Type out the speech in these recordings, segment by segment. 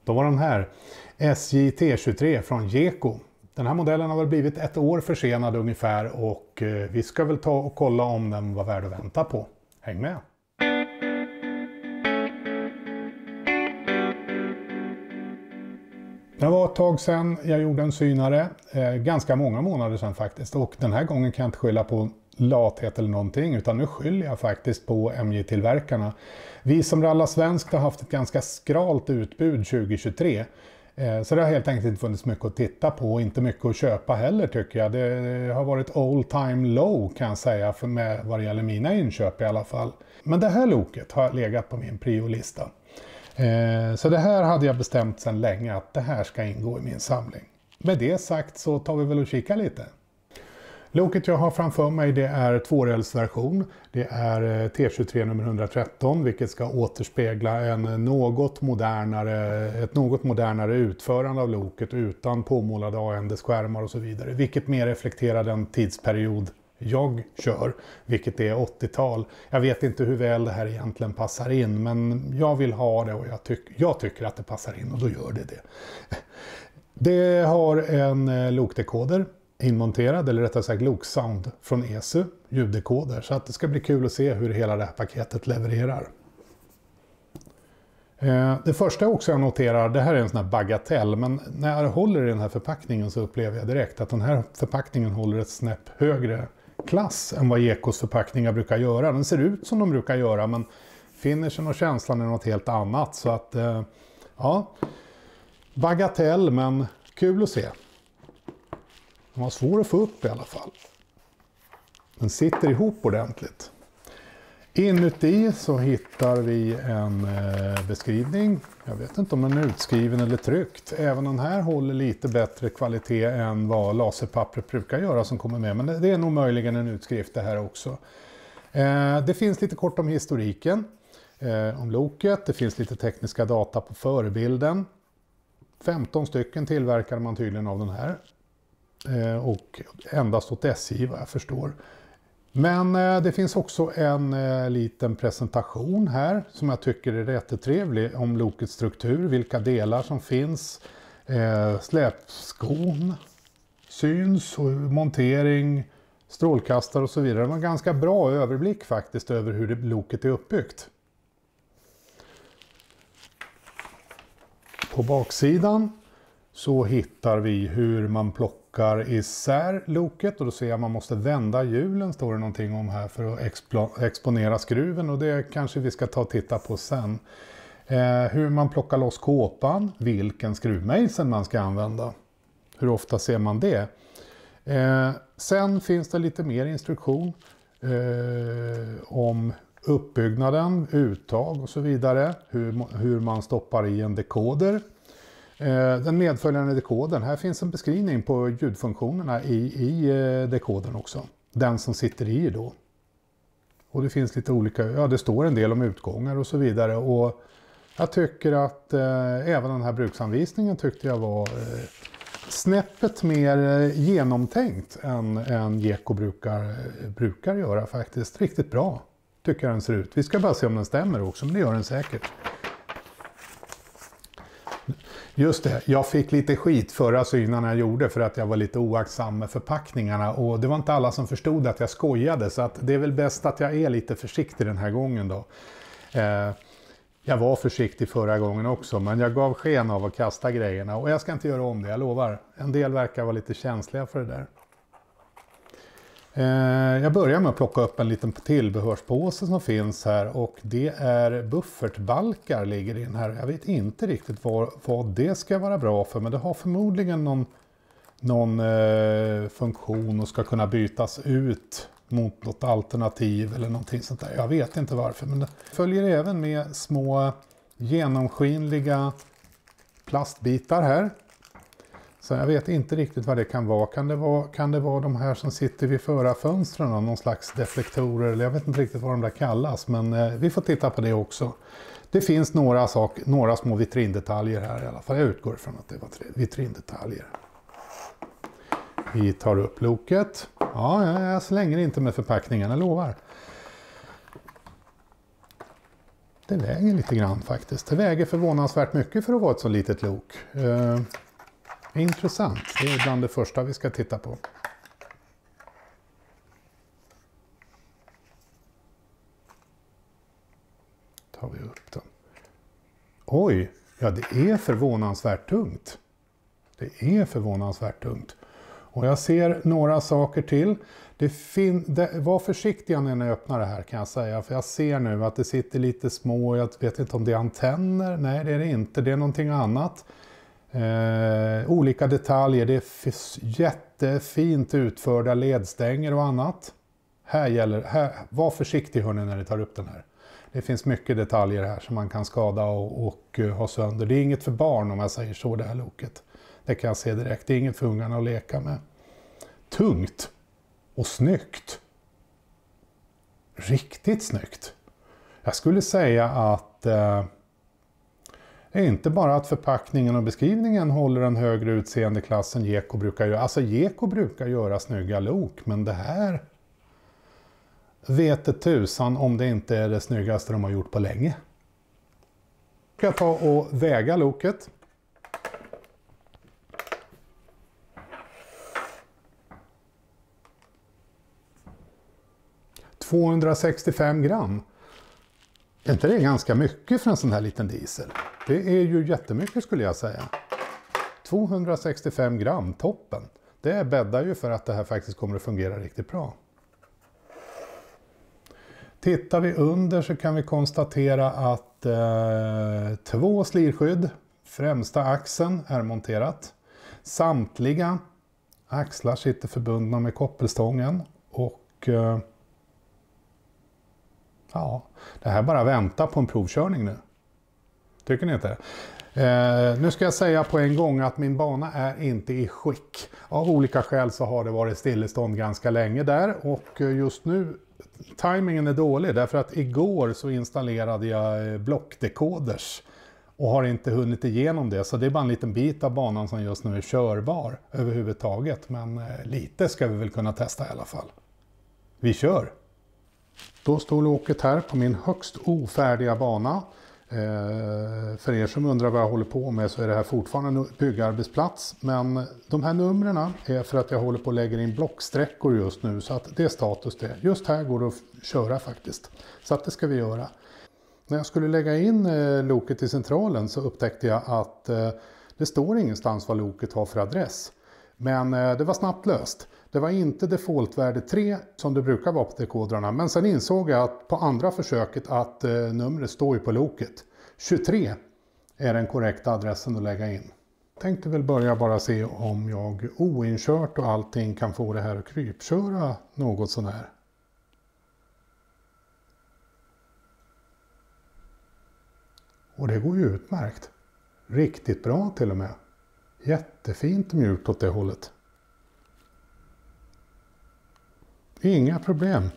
Då var den här SJ T23 från Jeko. Den här modellen har väl blivit ett år försenad ungefär och vi ska väl ta och kolla om den var värd att vänta på. Häng med! Det var ett tag sedan jag gjorde en synare, ganska många månader sedan faktiskt, och den här gången kan jag inte skylla på lathet eller någonting, utan nu skyller jag faktiskt på MJ-tillverkarna. Vi som rallar svenskt har haft ett ganska skralt utbud 2023, så det har helt enkelt inte funnits mycket att titta på och inte mycket att köpa heller tycker jag. Det har varit all time low kan jag säga för med vad det gäller mina inköp i alla fall. Men det här loket har legat på min priolista. Så det här hade jag bestämt sedan länge att det här ska ingå i min samling. Med det sagt så tar vi väl och kika lite. Loket jag har framför mig det är tvårälsversion. Det är T23 nummer 113 vilket ska återspegla ett något modernare utförande av loket utan påmålade AMD-skärmar och så vidare. Vilket mer reflekterar den tidsperiod jag kör, vilket är 80-tal. Jag vet inte hur väl det här egentligen passar in, men jag vill ha det och jag tycker att det passar in och då gör det. Det har en lokdekoder inmonterad, eller rättare sagt loksound från ESU, ljuddekoder, så att det ska bli kul att se hur hela det här paketet levererar. Det första också jag noterar, det här är en sån här bagatell, men när jag håller i den här förpackningen så upplever jag direkt att den här förpackningen håller ett snäpp högre klass än vad Jekos förpackningar brukar göra. Den ser ut som de brukar göra, men finishen och känslan är något helt annat. Så att, ja, bagatell men kul att se. Den var svår att få upp i alla fall. Den sitter ihop ordentligt. Inuti så hittar vi en beskrivning. Jag vet inte om den är utskriven eller tryckt. Även den här håller lite bättre kvalitet än vad laserpappret brukar göra som kommer med. Men det är nog möjligen en utskrift det här också. Det finns lite kort om historiken. Om loket. Det finns lite tekniska data på förebilden. 15 stycken tillverkade man tydligen av den här. Och endast åt SJ vad jag förstår. Men det finns också en liten presentation här som jag tycker är rätt trevlig om lokets struktur, vilka delar som finns, släpskon, syns, och montering, strålkastare och så vidare. Det var en ganska bra överblick faktiskt över hur loket är uppbyggt. På baksidan så hittar vi hur man plockar isär loket och då ser jag att man måste vända hjulen, står det någonting om här, för att exponera skruven, och det kanske vi ska ta och titta på sen. Hur man plockar loss kåpan, vilken skruvmejsel man ska använda, hur ofta ser man det. Sen finns det lite mer instruktion om uppbyggnaden, uttag och så vidare, hur man stoppar i en dekoder. Den medföljande dekodern, här finns en beskrivning på ljudfunktionerna i dekodern också. Den som sitter i då. Och det finns lite olika, ja det står en del om utgångar och så vidare. Och jag tycker att även den här bruksanvisningen tyckte jag var snäppet mer genomtänkt än Jeko brukar göra faktiskt. Riktigt bra tycker jag den ser ut. Vi ska bara se om den stämmer också, men det gör den säkert. Just det, jag fick lite skit förra synen jag gjorde för att jag var lite oaktsam med förpackningarna, och det var inte alla som förstod att jag skojade, så att det är väl bäst att jag är lite försiktig den här gången då. Jag var försiktig förra gången också, men jag gav sken av att kasta grejerna, och jag ska inte göra om det, jag lovar. En del verkar vara lite känsliga för det där. Jag börjar med att plocka upp en liten tillbehörspåse som finns här, och det är buffertbalkar ligger in här. Jag vet inte riktigt vad det ska vara bra för, men det har förmodligen någon funktion och ska kunna bytas ut mot något alternativ eller någonting sånt där. Jag vet inte varför, men det följer även med små genomskinliga plastbitar här. Så jag vet inte riktigt vad det kan vara. Kan det vara de här som sitter vid förarfönstren, någon slags deflektorer, eller jag vet inte riktigt vad de där kallas, men vi får titta på det också. Det finns några små vitrindetaljer här i alla fall. Jag utgår från att det var vitrindetaljer. Vi tar upp loket. Ja, jag slänger inte med förpackningen, jag lovar. Det väger lite grann faktiskt. Det väger förvånansvärt mycket för att vara ett så litet lok. Intressant. Det är bland det första vi ska titta på. Tar vi upp den. Oj, ja det är förvånansvärt tungt. Det är förvånansvärt tungt. Och jag ser några saker till. Var försiktiga när ni öppnar det här kan jag säga. För jag ser nu att det sitter lite små, jag vet inte om det är antenner. Nej det är det inte, det är någonting annat. Olika detaljer, det är jättefint utförda ledstänger och annat. Var försiktig hörni när ni tar upp den här. Det finns mycket detaljer här som man kan skada och ha sönder. Det är inget för barn om jag säger så det här loket. Det kan jag se direkt, det är inget för ungarna att leka med. Tungt och snyggt. Riktigt snyggt. Jag skulle säga att inte bara att förpackningen och beskrivningen håller en högre utseendeklass än Jeko brukar göra. Alltså Jeko brukar göra snygga lok, men det här vet det tusan om det inte är det snyggaste de har gjort på länge. Ska jag ta och väga loket. $265 gram. Är inte det ganska mycket för en sån här liten diesel? Det är ju jättemycket skulle jag säga. 265 gram, toppen. Det bäddar ju för att det här faktiskt kommer att fungera riktigt bra. Tittar vi under så kan vi konstatera att 2 slirskydd, främsta axeln är monterat. Samtliga axlar sitter förbundna med koppelstången och ja, det här bara väntar på en provkörning nu. Tycker ni inte? Nu ska jag säga på en gång att min bana är inte i skick. Av olika skäl så har det varit stillestånd ganska länge där och just nu timingen är dålig därför att igår så installerade jag blockdekoders och har inte hunnit igenom det. Så det är bara en liten bit av banan som just nu är körbar överhuvudtaget. Men lite ska vi väl kunna testa i alla fall. Vi kör! Då står loket här på min högst ofärdiga bana. För er som undrar vad jag håller på med så är det här fortfarande en byggarbetsplats. Men de här numren är för att jag håller på att lägga in blocksträckor just nu. Så att det är status det. Just här går det att köra faktiskt. Så att det ska vi göra. När jag skulle lägga in loket i centralen så upptäckte jag att det står ingenstans vad loket har för adress. Men det var snabbt löst. Det var inte defaultvärde 3 som det brukar vara på dekodrarna. Men sen insåg jag att på andra försöket att numret står ju på loket. 23 är den korrekta adressen att lägga in. Jag tänkte väl börja bara se om jag oinkört och allting kan få det här att krypköra något sån här. Och det går ju utmärkt. Riktigt bra till och med. Jättefint mjukt åt det hållet. Inga problem.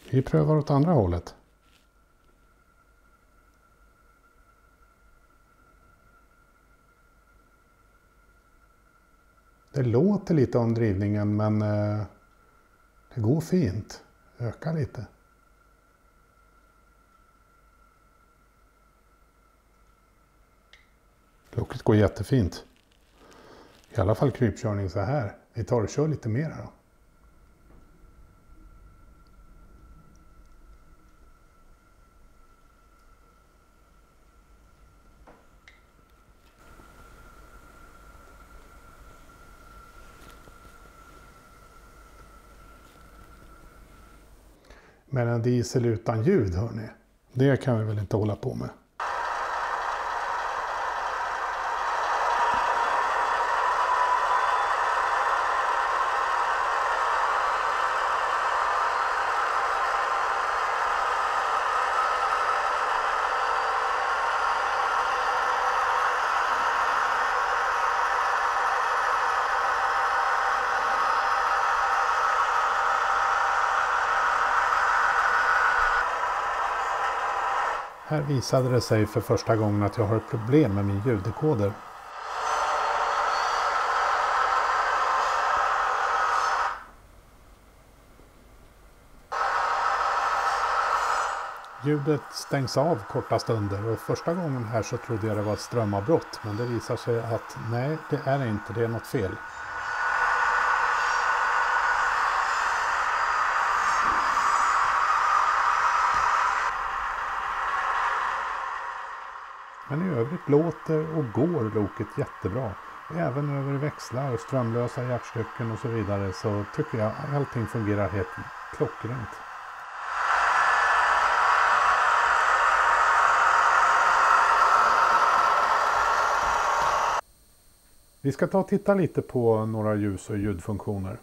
Vi prövar åt andra hållet. Det låter lite om drivningen men det går fint. Öka lite. Loket går jättefint. I alla fall krypkörning så här. Vi tar och kör lite mer då. Men en diesel utan ljud hörni. Det kan vi väl inte hålla på med. Här visade det sig för första gången att jag har ett problem med min ljuddekoder. Ljudet stängs av korta stunder och första gången här så trodde jag det var ett strömavbrott, men det visar sig att nej, det är det inte, det är något fel. Men i övrigt låter och går loket jättebra. Även över växlar, strömlösa hjärtstycken och så vidare så tycker jag att allting fungerar helt klockrent. Vi ska ta och titta lite på några ljus- och ljudfunktioner.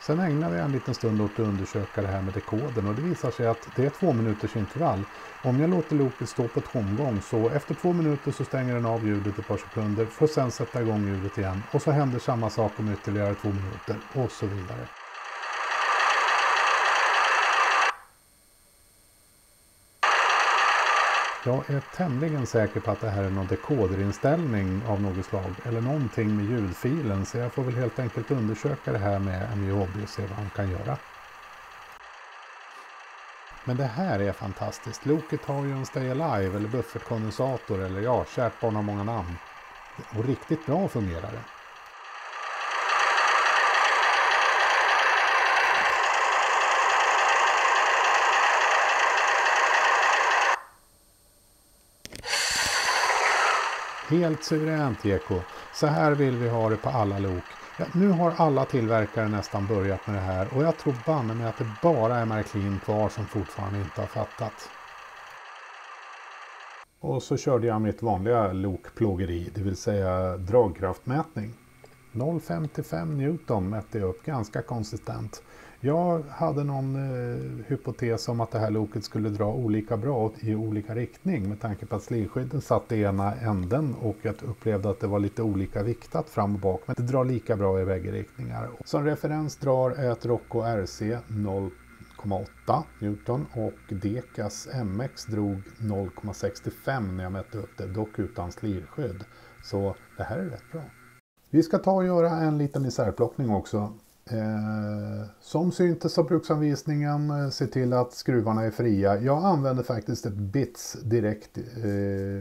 Sen ägnade jag en liten stund åt att undersöka det här med dekodern och det visar sig att det är 2 minuters intervall. Om jag låter loket stå på tomgång så efter 2 minuter så stänger den av ljudet ett par sekunder för att sen sätta igång ljudet igen och så händer samma sak om ytterligare 2 minuter och så vidare. Jag är tämligen säker på att det här är någon dekoderinställning av något slag eller någonting med ljudfilen så jag får väl helt enkelt undersöka det här med MJ Hobby och se vad han kan göra. Men det här är fantastiskt. Loket har ju en Stay Alive eller buffertkondensator eller ja, kärt barn har många namn. Och riktigt bra fungerar det. Helt suveränt Eko. Så här vill vi ha det på alla lok. Ja, nu har alla tillverkare nästan börjat med det här och jag tror banne med att det bara är Märklin kvar som fortfarande inte har fattat. Och så körde jag mitt vanliga lokplågeri, det vill säga dragkraftmätning. 0,55 Newton mätte jag upp ganska konsistent. Jag hade någon hypotes om att det här loket skulle dra olika bra i olika riktning med tanke på att slirskydden satt i ena änden och jag upplevde att det var lite olika viktat fram och bak men det drar lika bra i bägge riktningar. Som referens drar ett Rocco RC 0,8 Newton och Decas MX drog 0,65 när jag mätte upp det, dock utan slirskydd. Så det här är rätt bra. Vi ska ta och göra en liten isärplockning också. Som syntes av bruksanvisningen, se till att skruvarna är fria. Jag använde faktiskt ett bits direkt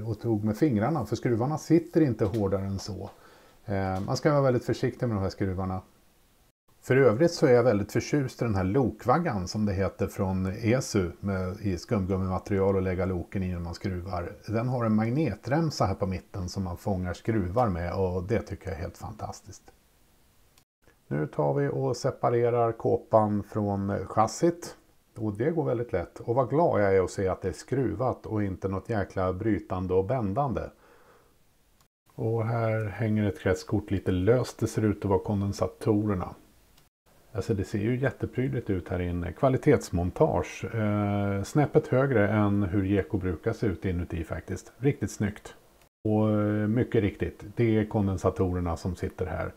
och tog med fingrarna för skruvarna sitter inte hårdare än så. Man ska vara väldigt försiktig med de här skruvarna. För övrigt så är jag väldigt förtjust i den här lokvaggan som det heter från ESU i skumgummimaterial och lägga loken i när man skruvar. Den har en magnetremsa här på mitten som man fångar skruvar med och det tycker jag är helt fantastiskt. Nu tar vi och separerar kåpan från chassit och det går väldigt lätt. Och vad glad jag är att se att det är skruvat och inte något jäkla brytande och bändande. Och här hänger ett kretskort lite löst. Det ser ut att vara kondensatorerna. Alltså det ser ju jätteprydligt ut här inne. Kvalitetsmontage. Snäppet högre än hur Jeko brukar se ut inuti faktiskt. Riktigt snyggt. Och mycket riktigt, det är kondensatorerna som sitter här.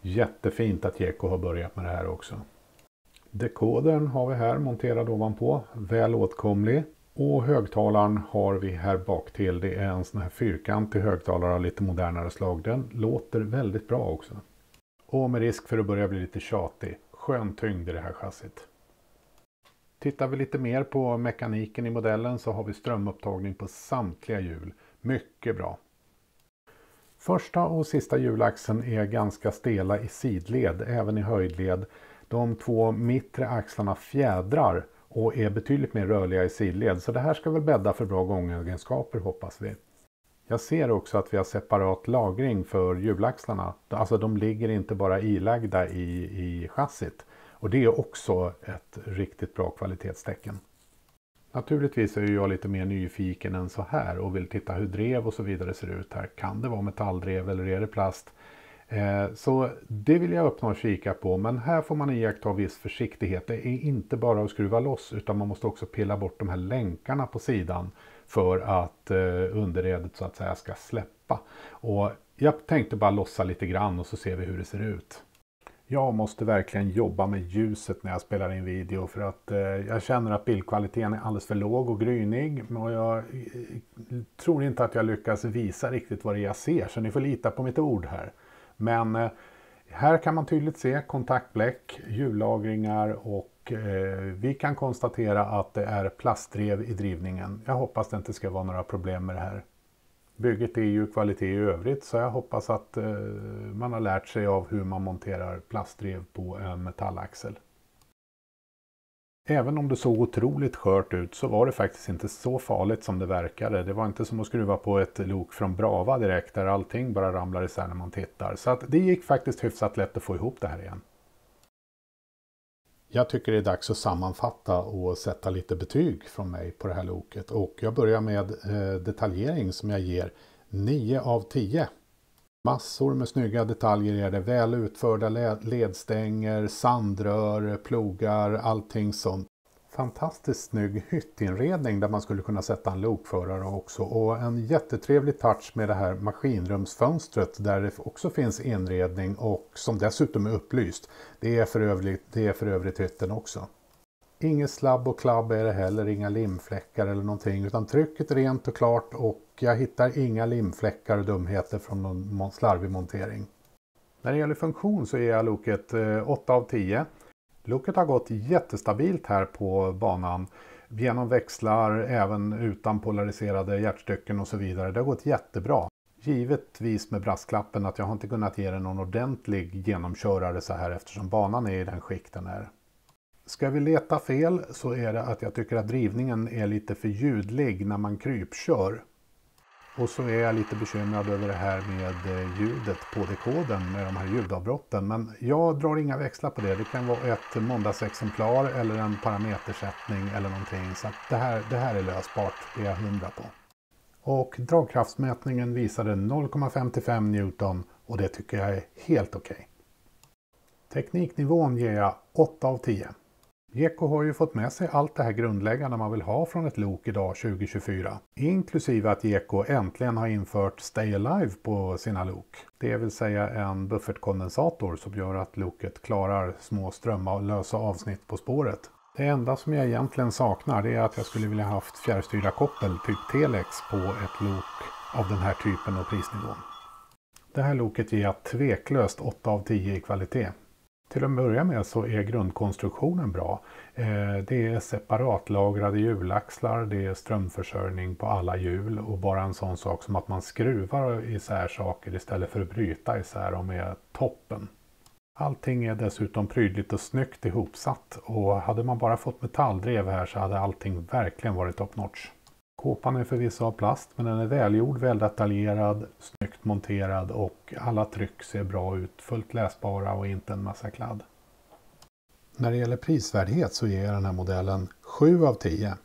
Jättefint att Jeko har börjat med det här också. Dekodern har vi här monterad ovanpå. Väl åtkomlig. Och högtalaren har vi här bak till. Det är en sån här fyrkantig högtalare av lite modernare slag. Den låter väldigt bra också. Och med risk för att börja bli lite tjatig. Skön tyngd i det här chassit. Tittar vi lite mer på mekaniken i modellen så har vi strömupptagning på samtliga hjul. Mycket bra. Första och sista hjulaxeln är ganska stela i sidled, även i höjdled. De två mittre axlarna fjädrar och är betydligt mer rörliga i sidled. Så det här ska väl bädda för bra gångegenskaper hoppas vi. Jag ser också att vi har separat lagring för hjulaxlarna. Alltså de ligger inte bara ilagda i chassit. Och det är också ett riktigt bra kvalitetstecken. Naturligtvis är jag lite mer nyfiken än så här och vill titta hur drev och så vidare ser ut här. Kan det vara metalldrev eller är det plast? Så det vill jag öppna och kika på, men här får man iaktta viss försiktighet. Det är inte bara att skruva loss utan man måste också pilla bort de här länkarna på sidan för att underredet så att säga ska släppa. Och jag tänkte bara lossa lite grann och så ser vi hur det ser ut. Jag måste verkligen jobba med ljuset när jag spelar in video för att jag känner att bildkvaliteten är alldeles för låg och grynig. Och jag tror inte att jag lyckas visa riktigt vad det är jag ser, så ni får lita på mitt ord här. Men här kan man tydligt se kontaktbläck, hjullagringar och vi kan konstatera att det är plastdrev i drivningen. Jag hoppas det inte ska vara några problem med det här. Bygget är ju kvalitet i övrigt så jag hoppas att man har lärt sig av hur man monterar plastdrev på en metallaxel. Även om det såg otroligt skört ut så var det faktiskt inte så farligt som det verkade. Det var inte som att skruva på ett lok från Brava direkt där allting bara ramlar isär när man tittar. Så att det gick faktiskt hyfsat lätt att få ihop det här igen. Jag tycker det är dags att sammanfatta och sätta lite betyg från mig på det här loket. Och jag börjar med detaljering som jag ger 9 av 10. Massor med snygga detaljer är det. Väl utförda ledstänger, sandrör, plogar, allting sånt. Fantastiskt snygg hyttinredning där man skulle kunna sätta en lokförare också. Och en jättetrevlig touch med det här maskinrumsfönstret där det också finns inredning och som dessutom är upplyst. Det är för övrigt hytten också. Inget slabb och klabb är det heller, inga limfläckar eller någonting utan trycket är rent och klart och jag hittar inga limfläckar och dumheter från någon slarvig montering. När det gäller funktion så är loket 8 av 10. Loket har gått jättestabilt här på banan genom växlar även utan polariserade hjärtstycken och så vidare. Det har gått jättebra. Givetvis med brasklappen att jag har inte kunnat ge den någon ordentlig genomkörare så här eftersom banan är i den skick den är. Ska vi leta fel så är det att jag tycker att drivningen är lite för ljudlig när man krypkör. Och så är jag lite bekymrad över det här med ljudet på dekodern med de här ljudavbrotten. Men jag drar inga växlar på det. Det kan vara ett måndagsexemplar eller en parametersättning eller någonting. Så att det här är lösbart, det är jag 100 på. Och dragkraftsmätningen visade 0,55 Newton och det tycker jag är helt okej. Tekniknivån ger jag 8 av 10. Jeko har ju fått med sig allt det här grundläggande man vill ha från ett lok idag 2024. Inklusive att Jeko äntligen har infört Stay Alive på sina lok. Det vill säga en buffertkondensator som gör att loket klarar små strömmar och lösa avsnitt på spåret. Det enda som jag egentligen saknar det är att jag skulle vilja haft fjärrstyrda koppel typ Telex på ett lok av den här typen och prisnivån. Det här loket ger jag tveklöst 8 av 10 i kvalitet. Till att börja med så är grundkonstruktionen bra. Det är separatlagrade hjulaxlar, det är strömförsörjning på alla hjul och bara en sån sak som att man skruvar isär saker istället för att bryta isär dem är toppen. Allting är dessutom prydligt och snyggt ihopsatt och hade man bara fått metalldrev här så hade allting verkligen varit top notch. Kåpan är förvisso av plast men den är välgjord, väldetaljerad, snyggt monterad och alla tryck ser bra ut, fullt läsbara och inte en massa kladd. När det gäller prisvärdhet så ger den här modellen 7 av 10.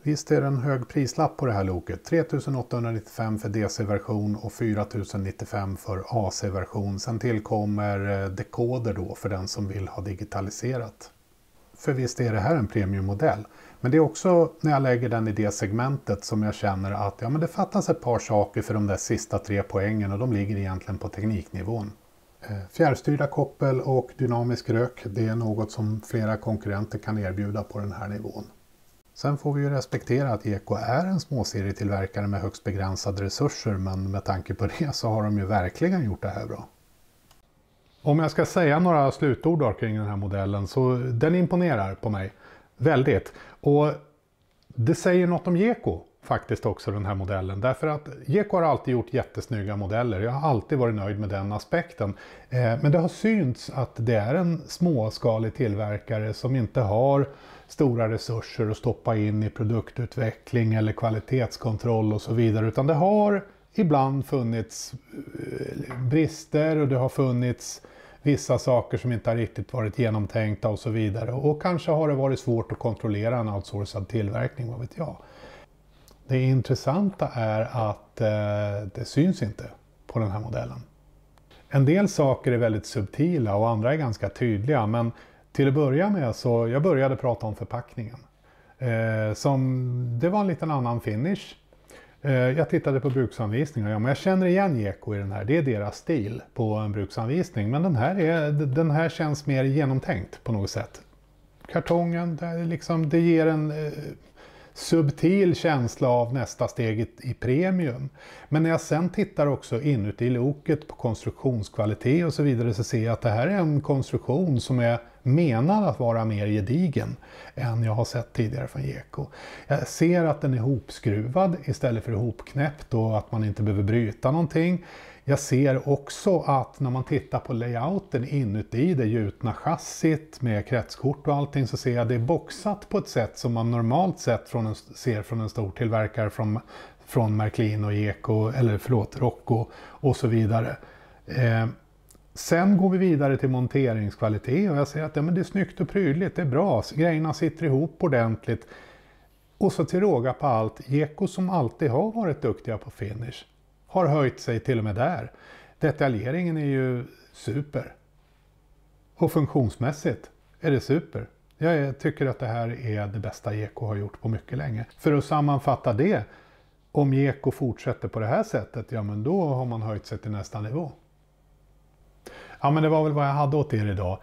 Visst är det en hög prislapp på det här loket. 3895 för DC-version och 4095 för AC-version. Sen tillkommer dekoder då för den som vill ha digitaliserat. För visst är det här en premiummodell. Men det är också när jag lägger den i det segmentet som jag känner att ja, men det fattas ett par saker för de där sista 3 poängen och de ligger egentligen på tekniknivån. Fjärrstyrda koppel och dynamisk rök, det är något som flera konkurrenter kan erbjuda på den här nivån. Sen får vi ju respektera att Jeko är en småserietillverkare med högst begränsade resurser, men med tanke på det så har de ju verkligen gjort det här bra. Om jag ska säga några slutord kring den här modellen så den imponerar på mig väldigt. Och det säger något om Jeko faktiskt också, den här modellen. Därför att Jeko har alltid gjort jättesnygga modeller. Jag har alltid varit nöjd med den aspekten. Men det har synts att det är en småskalig tillverkare som inte har stora resurser att stoppa in i produktutveckling eller kvalitetskontroll och så vidare. Utan det har ibland funnits brister och det har funnits vissa saker som inte har riktigt varit genomtänkta och så vidare. Och kanske har det varit svårt att kontrollera en outsourcad tillverkning, vad vet jag. Det intressanta är att det syns inte på den här modellen. En del saker är väldigt subtila och andra är ganska tydliga, men till att börja med så jag började prata om förpackningen. Det var en liten annan finish. Jag tittade på bruksanvisningar, ja, men jag känner igen Jeko i den här. Det är deras stil på en bruksanvisning, men den här känns mer genomtänkt på något sätt. Kartongen, det ger en subtil känsla av nästa steg i premium. Men när jag sen tittar också inuti loket på konstruktionskvalitet och så vidare så ser jag att det här är en konstruktion som är menad att vara mer gedigen än jag har sett tidigare från Jeko. Jag ser att den är hopskruvad istället för ihopknäppt och att man inte behöver bryta någonting. Jag ser också att när man tittar på layouten inuti det gjutna chassit med kretskort och allting så ser jag att det är boxat på ett sätt som man normalt sett ser från en stor tillverkare från Märklin och Jeko, eller Rocco och så vidare. Sen går vi vidare till monteringskvalitet och jag ser att men det är snyggt och prydligt, det är bra, grejerna sitter ihop ordentligt. Och så till råga på allt, Jeko som alltid har varit duktiga på finish har höjt sig till och med där. Detaljeringen är ju super. Och funktionsmässigt är det super. Jag tycker att det här är det bästa Jeko har gjort på mycket länge. För att sammanfatta det, om Jeko fortsätter på det här sättet, ja men då har man höjt sig till nästa nivå. Ja men det var väl vad jag hade åt er idag.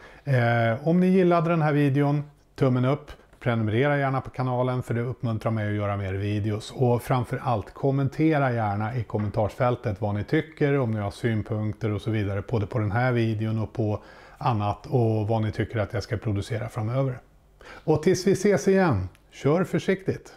Om ni gillade den här videon, tummen upp. Prenumerera gärna på kanalen för det uppmuntrar mig att göra mer videos. Och framförallt kommentera gärna i kommentarsfältet vad ni tycker, om ni har synpunkter och så vidare. Både på den här videon och på annat och vad ni tycker att jag ska producera framöver. Och tills vi ses igen, kör försiktigt!